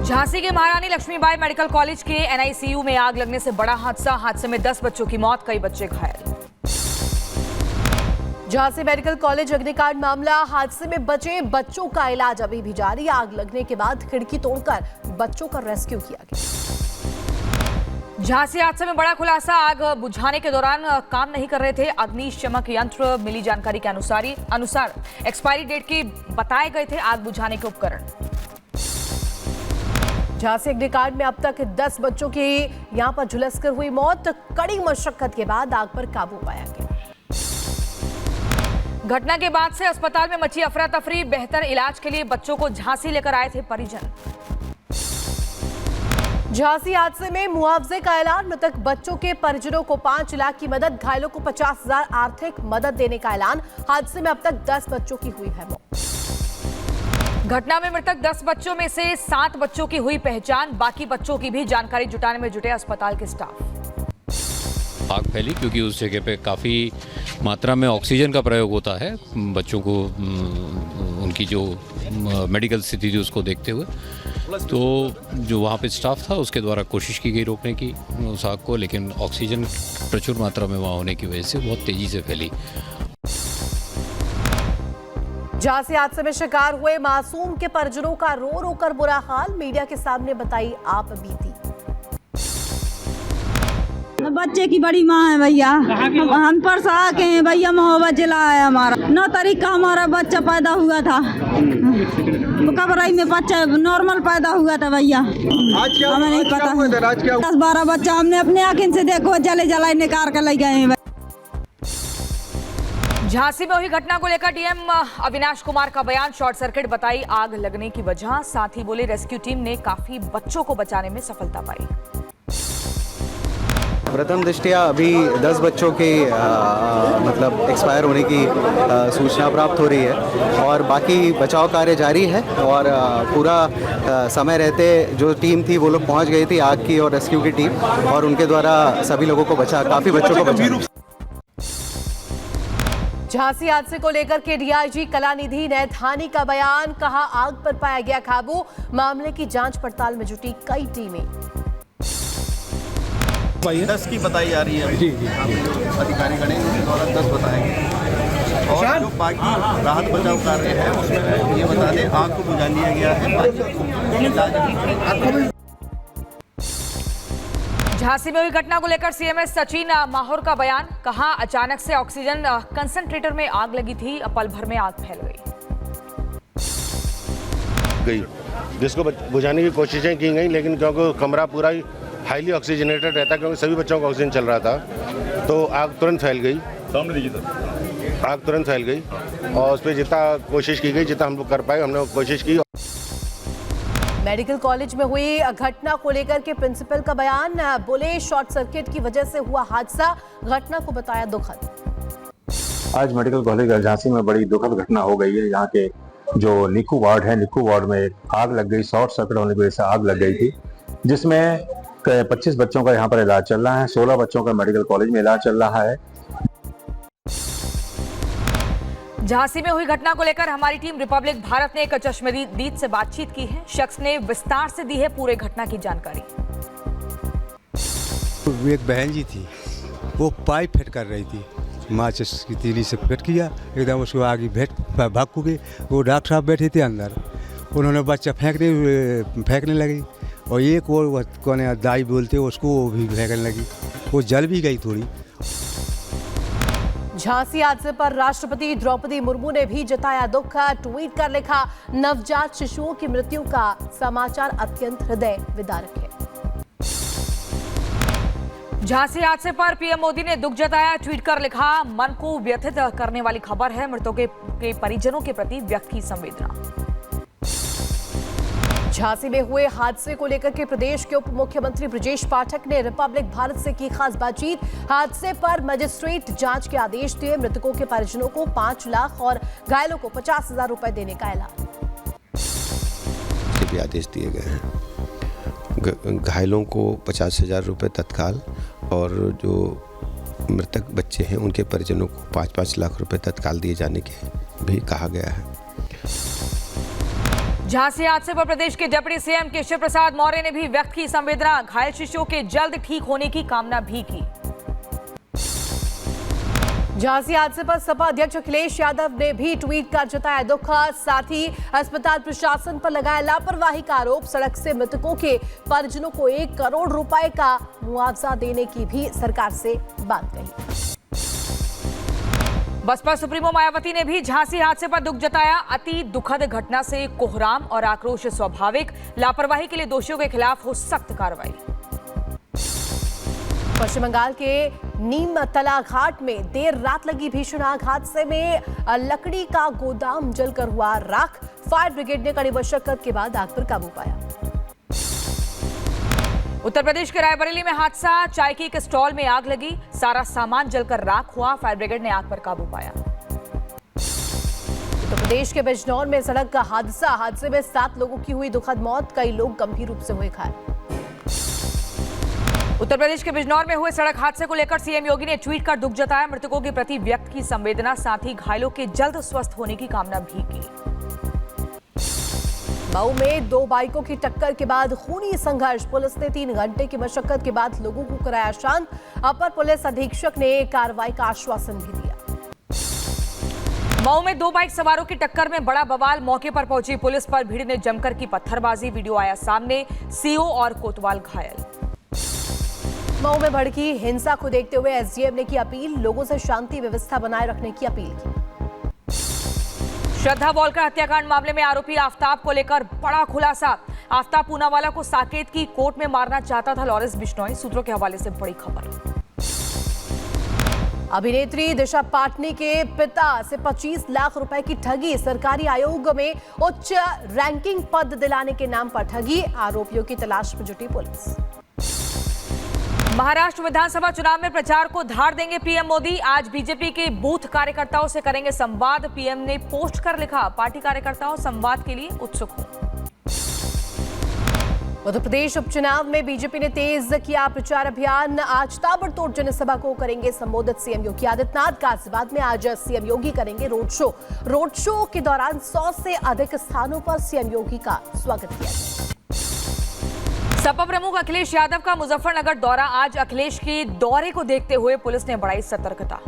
झांसी के महारानी Lakshmibai medical college के एनआईसीयू में आग लगने से बड़ा हादसे में 10 बच्चों की मौत, कई बच्चे घायल। झांसी मेडिकल कॉलेज अग्निकांड मामला, हादसे में बचे बच्चों का इलाज अभी भी जारी। आग लगने के बाद खिड़की तोड़कर बच्चों का रेस्क्यू किया गया। झांसी हादसे में बड़ा खुलासा, आग बुझाने के दौरान काम नहीं कर रहे थे अग्निशमक यंत्र। मिली जानकारी के अनुसार एक्सपायरी डेट के बताए गए थे आग बुझाने के उपकरण। झांसी अग्निकांड में अब तक 10 बच्चों की यहां पर झुलसकर हुई मौत। कड़ी मशक्कत के बाद आग पर काबू पाया गया। घटना के बाद से अस्पताल में मची अफरा तफरी, बेहतर इलाज के लिए बच्चों को झांसी लेकर आए थे परिजन। झांसी हादसे में मुआवजे का ऐलान, मृतक बच्चों के परिजनों को 5 लाख की मदद, घायलों को 50,000 आर्थिक मदद देने का ऐलान। हादसे में अब तक 10 बच्चों की हुई है मौत। घटना में मृतक 10 बच्चों में से 7 बच्चों की हुई पहचान, बाकी बच्चों की भी जानकारी जुटाने में जुटे अस्पताल के स्टाफ। आग फैली क्योंकि उस जगह पे काफ़ी मात्रा में ऑक्सीजन का प्रयोग होता है बच्चों को उनकी जो मेडिकल स्थिति थी उसको देखते हुए। तो जो वहाँ पे स्टाफ था उसके द्वारा कोशिश की गई रोकने की उस आग को, लेकिन ऑक्सीजन प्रचुर मात्रा में वहाँ होने की वजह से बहुत तेज़ी से फैली। झांसी हादसे में शिकार हुए मासूम के परिजनों का रो रो कर बुरा हाल, मीडिया के सामने बताई आप बीती। बच्चे की बड़ी माँ है भैया, हम परसा के हैं भैया, मोहब्बत जिला है हमारा। 9 तारीख का हमारा बच्चा पैदा हुआ था, कबराई में बच्चा नॉर्मल पैदा हुआ था भैया। हमें नहीं पता, 10-12 बच्चा हमने अपने आँखों से देखो जले जलाए निकाल कर ले गए हैं। झांसी में हुई घटना को लेकर डीएम अविनाश कुमार का बयान, शॉर्ट सर्किट बताई आग लगने की वजह, साथ ही बोले रेस्क्यू टीम ने काफी बच्चों को बचाने में सफलता पाई। प्रथम दृष्टया अभी 10 बच्चों के मतलब एक्सपायर होने की सूचना प्राप्त हो रही है और बाकी बचाव कार्य जारी है और पूरा समय रहते जो टीम थी वो लोग पहुंच गई थी, आग की और रेस्क्यू की टीम, और उनके द्वारा सभी लोगों को काफ़ी बच्चों को बचा। झांसी हादसे को लेकर के डीआईजी कलानिधि नैथानी का बयान, कहा आग पर पाया गया काबू, मामले की जांच पड़ताल में जुटी कई टीमें। 10 की बताई जा रही है, जी अधिकारी गणे उनके द्वारा 10 बताएंगे और जो बाकी राहत बचाव कार्य है उसमें ये बता दें आग को बुझा लिया गया है। झांसी में हुई घटना को लेकर सीएमएस सचिन माहौर का बयान, कहा अचानक से ऑक्सीजन कंसंट्रेटर में आग लगी थी, पल भर में आग फैल गई, जिसको बुझाने की कोशिशें की गई, लेकिन क्योंकि कमरा पूरा हाईली ऑक्सीजनेटेड रहता, क्योंकि सभी बच्चों को ऑक्सीजन चल रहा था, तो आग तुरंत फैल गई। आग तुरंत फैल गई और उस पर जितना कोशिश की गई, जितना हम लोग कर पाए हमने कोशिश की। मेडिकल कॉलेज में हुई घटना को लेकर के प्रिंसिपल का बयान, बोले शॉर्ट सर्किट की वजह से हुआ हादसा, घटना को बताया दुखद। आज मेडिकल कॉलेज झांसी में बड़ी दुखद घटना हो गई है। यहाँ के जो निक्कू वार्ड है, निक्कू वार्ड में आग लग गई, शॉर्ट सर्किट होने की वजह से आग लग गई थी, जिसमें 25 बच्चों का यहाँ पर इलाज चल रहा है, 16 बच्चों का मेडिकल कॉलेज में इलाज चल रहा है। झांसी में हुई घटना को लेकर हमारी टीम रिपब्लिक भारत ने एक चश्मदीद से बातचीत की है, शख्स ने विस्तार से दी है पूरे घटना की जानकारी। एक बहन जी थी, वो पाइप फिट कर रही थी, माचिस की तीली से फिट किया, एकदम उसको आगे भाग गई। वो डॉक्टर साहब बैठे थे अंदर, उन्होंने बच्चा फेंकने लगी और एक और कौन दाई बोलते उसको वो भी फेंकने लगी, वो जल भी गई थोड़ी। झांसी हादसे पर राष्ट्रपति द्रौपदी मुर्मू ने भी जताया दुख, ट्वीट कर लिखा, नवजात शिशुओं की मृत्यु का समाचार अत्यंत हृदय विदारक है। झांसी हादसे पर पीएम मोदी ने दुख जताया, ट्वीट कर लिखा, मन को व्यथित करने वाली खबर है, मृतकों के परिजनों के प्रति व्यक्त की संवेदना। झांसी में हुए हादसे को लेकर के प्रदेश के उप मुख्यमंत्री ब्रजेश पाठक ने रिपब्लिक भारत से की खास बातचीत, हादसे पर मजिस्ट्रेट जांच के आदेश दिए, मृतकों के परिजनों को 5 लाख और घायलों को 50,000 रुपए देने का ऐलान। भी आदेश दिए गए हैं, घायलों को 50,000 रुपए तत्काल और जो मृतक बच्चे हैं उनके परिजनों को 5-5 लाख रुपए तत्काल दिए जाने के भी कहा गया है। झांसी हादसे पर प्रदेश के डिप्टी सीएम केशव प्रसाद मौर्य ने भी व्यक्त की संवेदना। घायल शिशुओं के जल्द ठीक होने की कामना भी की। झांसी हादसे पर सपा अध्यक्ष अखिलेश यादव ने भी ट्वीट कर जताया दुख। साथ ही अस्पताल प्रशासन पर लगाया लापरवाही का आरोप। सड़क से मृतकों के परिजनों को 1 करोड़ रुपए का मुआवजा देने की भी सरकार से बात कही। बसपा सुप्रीमो मायावती ने भी झांसी हादसे पर दुख जताया। अति दुखद घटना से कोहराम और आक्रोश स्वाभाविक। लापरवाही के लिए दोषियों के खिलाफ हो सख्त कार्रवाई। पश्चिम बंगाल के नीमतला घाट में देर रात लगी भीषण आग। हादसे में लकड़ी का गोदाम जलकर हुआ राख। फायर ब्रिगेड ने कड़ी मशक्कत के बाद आग पर काबू पाया। उत्तर प्रदेश के रायबरेली में हादसा। चाय की एक स्टॉल में आग लगी। सारा सामान जलकर राख हुआ। फायर ब्रिगेड ने आग पर काबू पाया। उत्तर प्रदेश के बिजनौर में सड़क का हादसा। हादसे में 7 लोगों की हुई दुखद मौत। कई लोग गंभीर रूप से हुए घायल। उत्तर प्रदेश के बिजनौर में हुए सड़क हादसे को लेकर सीएम योगी ने ट्वीट कर दुख जताया। मृतकों के प्रति व्यक्त की संवेदना। साथ ही घायलों के जल्द स्वस्थ होने की कामना भी की। मऊ में 2 बाइकों की टक्कर के बाद खूनी संघर्ष। पुलिस ने 3 घंटे की मशक्कत के बाद लोगों को कराया शांत। अपर पुलिस अधीक्षक ने कार्रवाई का आश्वासन भी दिया। मऊ में 2 बाइक सवारों की टक्कर में बड़ा बवाल। मौके पर पहुंची पुलिस पर भीड़ ने जमकर की पत्थरबाजी। वीडियो आया सामने। सीओ और कोतवाल घायल। मऊ में भड़की हिंसा को देखते हुए एसडीएम ने की अपील। लोगों से शांति व्यवस्था बनाए रखने की अपील की। श्रद्धा वॉलकर हत्याकांड मामले में आरोपी आफ्ताब को लेकर बड़ा खुलासा। आफ्ताब पूनावाला को साकेत की कोर्ट में मारना चाहता था लॉरेंस बिश्नोई। सूत्रों के हवाले से बड़ी खबर। अभिनेत्री दिशा पाटनी के पिता से 25 लाख रुपए की ठगी। सरकारी आयोग में उच्च रैंकिंग पद दिलाने के नाम पर ठगी। आरोपियों की तलाश में जुटी पुलिस। महाराष्ट्र विधानसभा चुनाव में प्रचार को धार देंगे पीएम मोदी। आज बीजेपी के बूथ कार्यकर्ताओं से करेंगे संवाद। पीएम ने पोस्ट कर लिखा, पार्टी कार्यकर्ताओं संवाद के लिए उत्सुक हूं। उत्तर प्रदेश उपचुनाव में बीजेपी ने तेज किया प्रचार अभियान। आज ताबड़तोड़ जनसभा को करेंगे संबोधित सीएम योगी आदित्यनाथ। गाजियाबाद में आज सीएम योगी करेंगे रोड शो। रोड शो के दौरान 100 से अधिक स्थानों पर सीएम योगी का स्वागत किया जाएगा। सपा प्रमुख अखिलेश यादव का मुजफ्फरनगर दौरा। आज अखिलेश के दौरे को देखते हुए पुलिस ने बढ़ाई सतर्कता।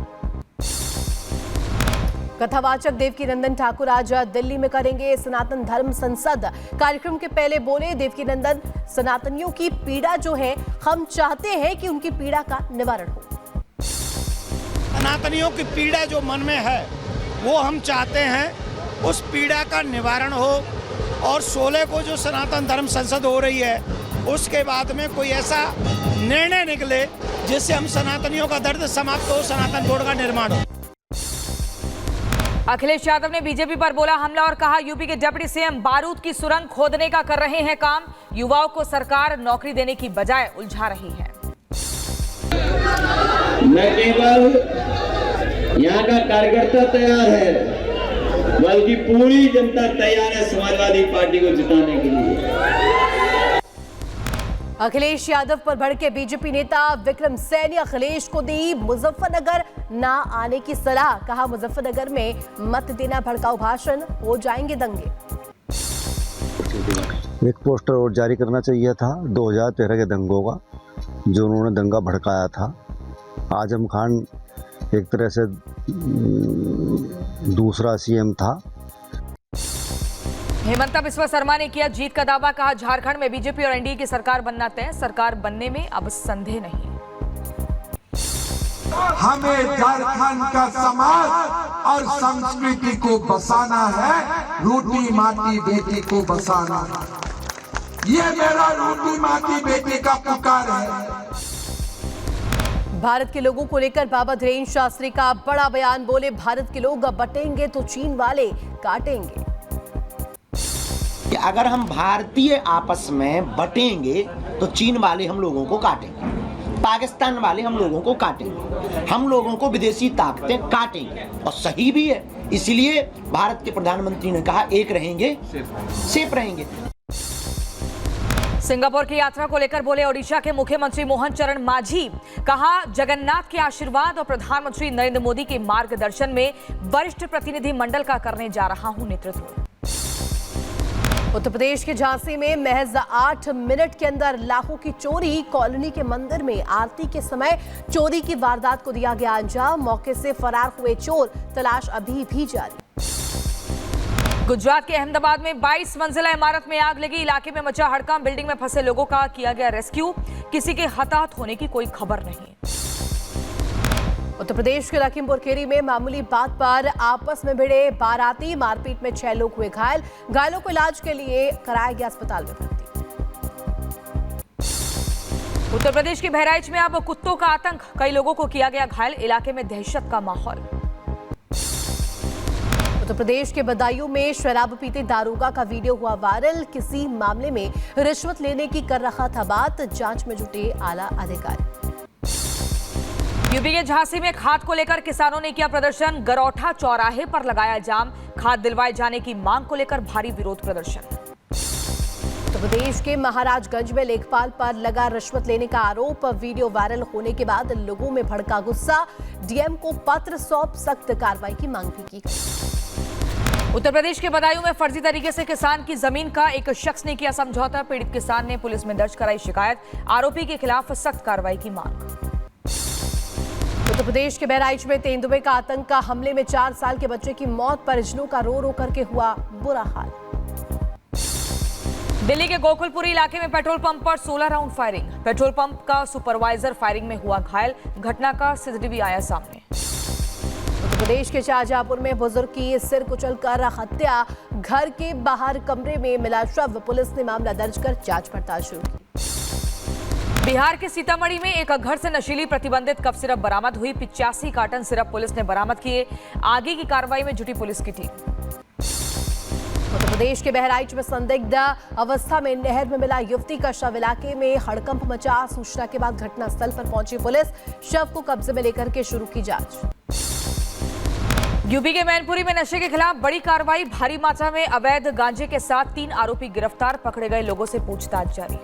कथावाचक देवकीनंदन ठाकुर आज दिल्ली में करेंगे सनातन धर्म संसद। कार्यक्रम के पहले बोले देवकीनंदन, सनातनियों की पीड़ा जो है, हम चाहते हैं कि उनकी पीड़ा का निवारण हो। सनातनियों की पीड़ा जो मन में है वो हम चाहते हैं उस पीड़ा का निवारण हो। और 16 को जो सनातन धर्म संसद हो रही है उसके बाद में कोई ऐसा निर्णय निकले जिससे हम सनातनियों का दर्द समाप्त हो, सनातन बोर्ड का निर्माण हो। अखिलेश यादव ने बीजेपी पर बोला हमला और कहा यूपी के डिप्टी सीएम बारूद की सुरंग खोदने का कर रहे हैं काम। युवाओं को सरकार नौकरी देने की बजाय उलझा रही है। न केवल यहाँ का कार्यकर्ता तैयार है बल्कि पूरी जनता तैयार है समाजवादी पार्टी को जिताने के लिए। अखिलेश यादव पर भड़के बीजेपी नेता विक्रम सैनी अखिलेश को दी मुजफ्फरनगर ना आने की सलाह। कहा मुजफ्फरनगर में मत देना भड़काऊ भाषण, हो जाएंगे दंगे। एक पोस्टर और जारी करना चाहिए था 2013 के दंगों का, जो उन्होंने दंगा भड़काया था। आजम खान एक तरह से दूसरा सीएम था। हेमंता बिस्वा शर्मा ने किया जीत का दावा। कहा झारखंड में बीजेपी और एनडीए की सरकार बनना तय। सरकार बनने में अब संदेह नहीं। हमें झारखंड का समाज और संस्कृति को बसाना है, रोटी माटी बेटी को बसाना। ये मेरा रोटी माटी बेटी का पुकार है। भारत के लोगों को लेकर बाबा धीरेन्द्र शास्त्री का बड़ा बयान। बोले भारत के लोग अब बटेंगे तो चीन वाले काटेंगे। अगर हम भारतीय आपस में बटेंगे तो चीन वाले हम लोगों को काटेंगे, पाकिस्तान वाले हम लोगों को काटेंगे, हम लोगों को विदेशी ताकतें काटेंगे। और सही भी है। इसलिए भारत के प्रधानमंत्री ने कहा एक रहेंगे सेफ रहेंगे। सिंगापुर की यात्रा को लेकर बोले ओडिशा के मुख्यमंत्री मोहन चरण मांझी। कहा जगन्नाथ के आशीर्वाद और प्रधानमंत्री नरेंद्र मोदी के मार्गदर्शन में वरिष्ठ प्रतिनिधि मंडल का करने जा रहा हूं नेतृत्व। उत्तर प्रदेश के झांसी में महज 8 मिनट के अंदर लाखों की चोरी। कॉलोनी के मंदिर में आरती के समय चोरी की वारदात को दिया गया अंजाम। मौके से फरार हुए चोर, तलाश अभी भी जारी। गुजरात के अहमदाबाद में 22 मंजिला इमारत में आग लगी। इलाके में मचा हड़कंप। बिल्डिंग में फंसे लोगों का किया गया रेस्क्यू। किसी के हताहत होने की कोई खबर नहीं। उत्तर प्रदेश के लखीमपुर खीरी में मामूली बात पर आपस में भिड़े बाराती। मारपीट में 6 लोग हुए घायल। घायलों को इलाज के लिए कराया गया अस्पताल में भर्ती। उत्तर प्रदेश के बहराइच में अब कुत्तों का आतंक। कई लोगों को किया गया घायल। इलाके में दहशत का माहौल। उत्तर प्रदेश के बदायूं में शराब पीते दारोगा का वीडियो हुआ वायरल। किसी मामले में रिश्वत लेने की कर रहा था बात। जांच में जुटे आला अधिकारी। यूपी के झांसी में खाद को लेकर किसानों ने किया प्रदर्शन। गरौठा चौराहे पर लगाया जाम। खाद दिलवाए जाने की मांग को लेकर भारी विरोध प्रदर्शन। उत्तर प्रदेश के महाराजगंज में लेखपाल पर लगा रिश्वत लेने का आरोप। वीडियो वायरल होने के बाद लोगों में भड़का गुस्सा। डीएम को पत्र सौंप सख्त कार्रवाई की मांग भी की गई। उत्तर प्रदेश के बदायूं में फर्जी तरीके से किसान की जमीन का एक शख्स ने किया समझौता। पीड़ित किसान ने पुलिस में दर्ज कराई शिकायत। आरोपी के खिलाफ सख्त कार्रवाई की मांग। उत्तर प्रदेश के बहराइच में तेंदुए का आतंक का हमले में 4 साल के बच्चे की मौत। परिजनों का रो रो करके हुआ बुरा हाल। दिल्ली के गोकुलपुरी इलाके में पेट्रोल पंप पर 16 राउंड फायरिंग। पेट्रोल पंप का सुपरवाइजर फायरिंग में हुआ घायल। घटना का सीसीटीवी आया सामने। उत्तर प्रदेश के शाहजहांपुर में बुजुर्ग की सिर कुचलकर हत्या। घर के बाहर कमरे में मिला शव। पुलिस ने मामला दर्ज कर जांच पड़ताल शुरू की। बिहार के सीतामढ़ी में एक घर से नशीली प्रतिबंधित कफ सिरप बरामद हुई। 85 कार्टन सिरप पुलिस ने बरामद किए। आगे की कार्रवाई में जुटी पुलिस की टीम। उत्तर प्रदेश के बहराइच में संदिग्ध अवस्था में नहर में मिला युवती का शव। इलाके में हड़कंप मचा। सूचना के बाद घटनास्थल पर पहुंची पुलिस। शव को कब्जे में लेकर के शुरू की जांच। यूपी के मैनपुरी में नशे के खिलाफ बड़ी कार्रवाई। भारी मात्रा में अवैध गांजे के साथ 3 आरोपी गिरफ्तार। पकड़े गए लोगों से पूछताछ जारी।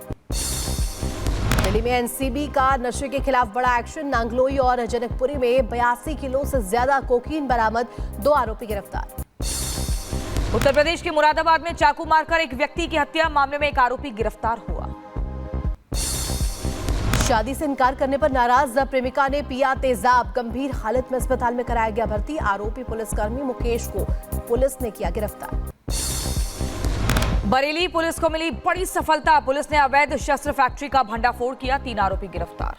दिल्ली में एनसीबी का नशे के खिलाफ बड़ा एक्शन। नांगलोई और जनकपुरी में 82 किलो से ज्यादा कोकीन बरामद। 2 आरोपी गिरफ्तार। उत्तर प्रदेश के मुरादाबाद में चाकू मारकर एक व्यक्ति की हत्या। मामले में एक आरोपी गिरफ्तार हुआ। शादी से इनकार करने पर नाराज प्रेमिका ने पिया तेजाब। गंभीर हालत में अस्पताल में कराया गया भर्ती। आरोपी पुलिसकर्मी मुकेश को पुलिस ने किया गिरफ्तार। बरेली पुलिस को मिली बड़ी सफलता। पुलिस ने अवैध शस्त्र फैक्ट्री का भंडाफोड़ किया। 3 आरोपी गिरफ्तार।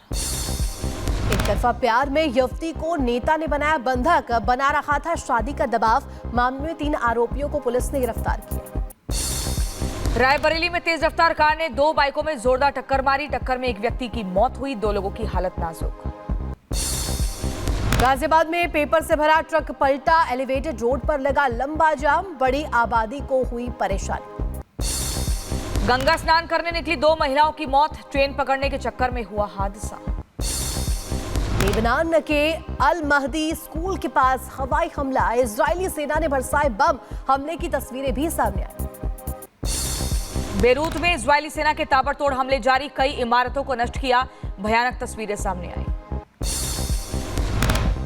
एक तरफा प्यार में युवती को नेता ने बनाया बंधक। बना रहा था शादी का दबाव। मामले में 3 आरोपियों को पुलिस ने गिरफ्तार किया। रायबरेली में तेज रफ्तार कार ने 2 बाइकों में जोरदार टक्कर मारी। टक्कर में एक व्यक्ति की मौत हुई। 2 लोगों की हालत नाजुक। गाजियाबाद में पेपर से भरा ट्रक पलटा। एलिवेटेड रोड पर लगा लंबा जाम। बड़ी आबादी को हुई परेशानी। गंगा स्नान करने निकली 2 महिलाओं की मौत। ट्रेन पकड़ने के चक्कर में हुआ हादसा। लेबनान के अल महदी स्कूल के पास हवाई हमला। इजरायली सेना ने बरसाए बम। हमले की तस्वीरें भी सामने आई। बेरूत में इजरायली सेना के ताबड़तोड़ हमले जारी। कई इमारतों को नष्ट किया। भयानक तस्वीरें सामने आई।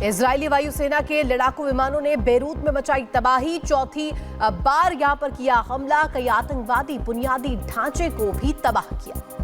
इजरायली वायुसेना के लड़ाकू विमानों ने बेरूत में मचाई तबाही। चौथी बार यहां पर किया हमला। कई आतंकवादी बुनियादी ढांचे को भी तबाह किया।